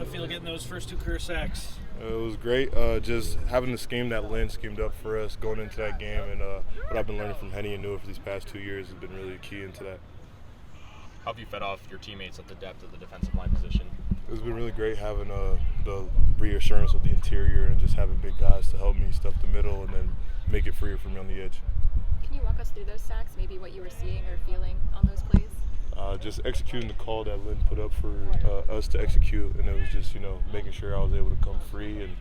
it feel getting those first 2 career sacks? It was great. Just having the scheme that Lynn schemed up for us going into that game, and what I've been learning from Henny and Newell for these past 2 years has been really key into that. How have you fed off your teammates at the depth of the defensive line position? It's been really great having the reassurance of the interior and just having big guys to help me stuff the middle and then make it freer for me on the edge. Can you walk us through those sacks, maybe what you were seeing or feeling on those plays? Just executing the call that Lynn put up for us to execute, and it was just, making sure I was able to come free and,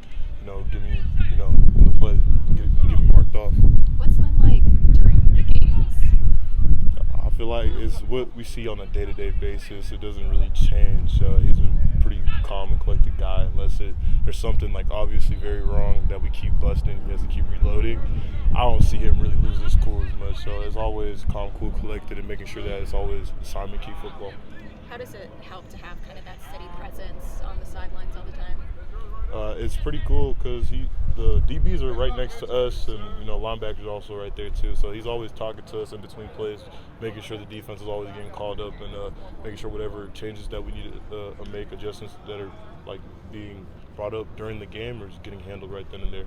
get me, in the play, get me marked off. What's Lynn like during the games? I feel like it's what we see on a day-to-day basis. It doesn't really change. He's a pretty calm and collected guy unless there's something like obviously very wrong that we keep busting. He has to keep reloading. I don't see him really lose his cool as much. So it's always calm, cool, collected, and making sure that it's always assignment key football. How does it help to have kind of that steady presence on the sidelines all the time? It's pretty cool because the DBs are right next to us, and linebackers are also right there too. So he's always talking to us in between plays, making sure the defense is always getting called up, and making sure whatever changes that we need to make, adjustments that are like being brought up during the game, are just getting handled right then and there.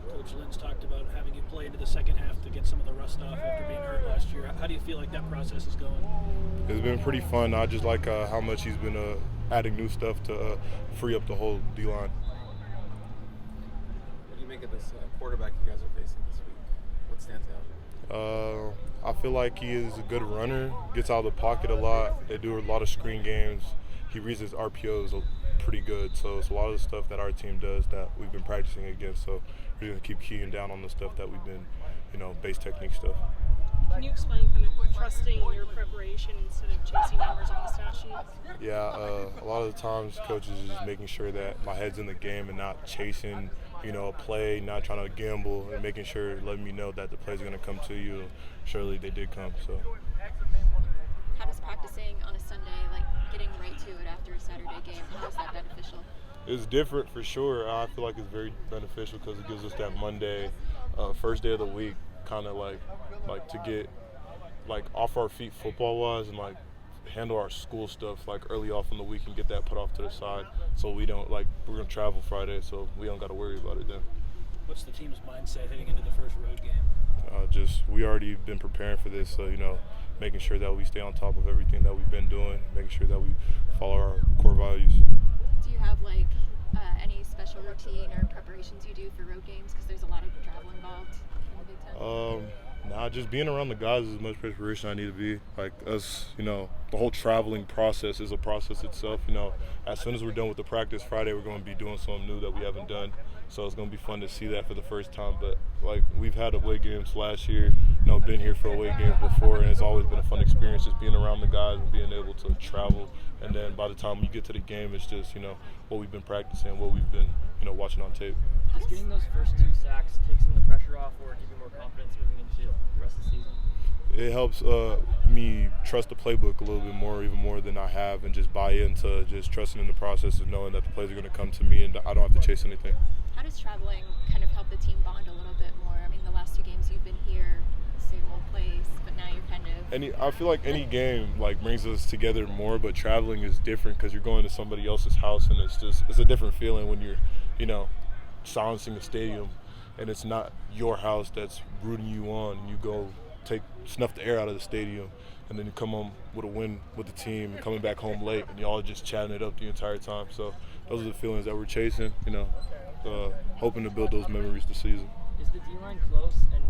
Coach Lynn's talked about having you play into the second half to get some of the rust off after being hurt last year. How do you feel like that process is going? It's been pretty fun. I just like how much he's been adding new stuff to free up the whole D-line. What do you make of this quarterback you guys are facing this week? What stands out? I feel like he is a good runner, gets out of the pocket a lot. They do a lot of screen games. He reads his RPOs pretty good. So it's a lot of the stuff that our team does that we've been practicing against. So we're going to keep keying down on the stuff that we've been, base technique stuff. Can you explain kind of trusting your preparation instead of chasing numbers on the stat sheet? Yeah, a lot of the times coaches is just making sure that my head's in the game and not chasing, a play, not trying to gamble, and making sure, letting me know that the plays are going to come to you. Surely they did come. So. How does practicing on a Sunday, like getting right to it after a Saturday game, how is that beneficial? It's different for sure. I feel like it's very beneficial because it gives us that Monday, first day of the week, kind of like to get like off our feet football-wise and like handle our school stuff like early off in the week and get that put off to the side so we don't we're gonna travel Friday, so we don't got to worry about it then. What's the team's mindset heading into the first road game? We already been preparing for this, so making sure that we stay on top of everything that we've been doing, making sure that we follow our core values. Do you have any special routine or preparations you do for road games? Because there's a lot of travel involved in the Big Ten. Just being around the guys is as much preparation I need to be. Like us, the whole traveling process is a process itself. As soon as we're done with the practice Friday, we're going to be doing something new that we haven't done. So it's going to be fun to see that for the first time. But we've had away games last year, been here for away games before, and it's always been a fun experience just being around the guys and being able to travel. And then by the time we get to the game, it's just, what we've been practicing, what we've been, watching on tape. Does getting those first 2 sacks take some of the pressure off or give you more confidence moving into the rest of the season? It helps me trust the playbook a little bit more, even more than I have, and just buy into just trusting in the process of knowing that the plays are going to come to me and I don't have to chase anything. How does traveling kind of help the team bond a little bit more? I mean, the last 2 games you've been here, same old place, but now you're kind of... I feel like any game brings us together more, but traveling is different because you're going to somebody else's house, and it's a different feeling when you're, silencing a stadium, and it's not your house that's rooting you on. You go snuff the air out of the stadium, and then you come home with a win with the team and coming back home late, and y'all just chatting it up the entire time. So those are the feelings that we're chasing, hoping to build those memories this season. Is the D-line close, and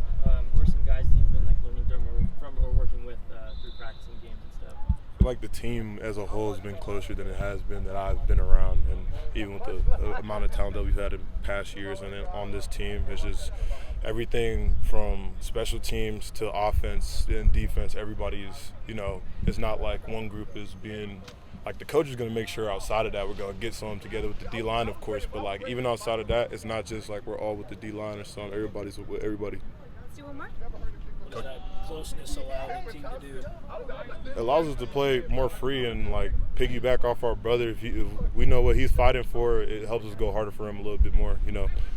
who are some guys that you've been learning from or working with through practicing games and stuff? I feel like the team as a whole has been closer than it has been that I've been around, and even with the amount of talent that we've had in past years and on this team, it's just everything from special teams to offense and defense. Everybody's, it's not like one group is being the coach is going to make sure outside of that we're going to get some together with the D-line, of course, but even outside of that, it's not just we're all with the D-line or something. Everybody's with everybody. Let's do one more. What does that closeness allow the team to do? It allows us to play more free and piggyback off our brother. If we know what he's fighting for, it helps us go harder for him a little bit more,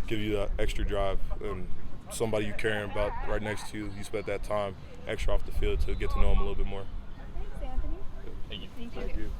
give you that extra drive. And somebody you caring about right next to you, you spent that time extra off the field to get to know him a little bit more. Thanks, Anthony. Thank you. Thank you.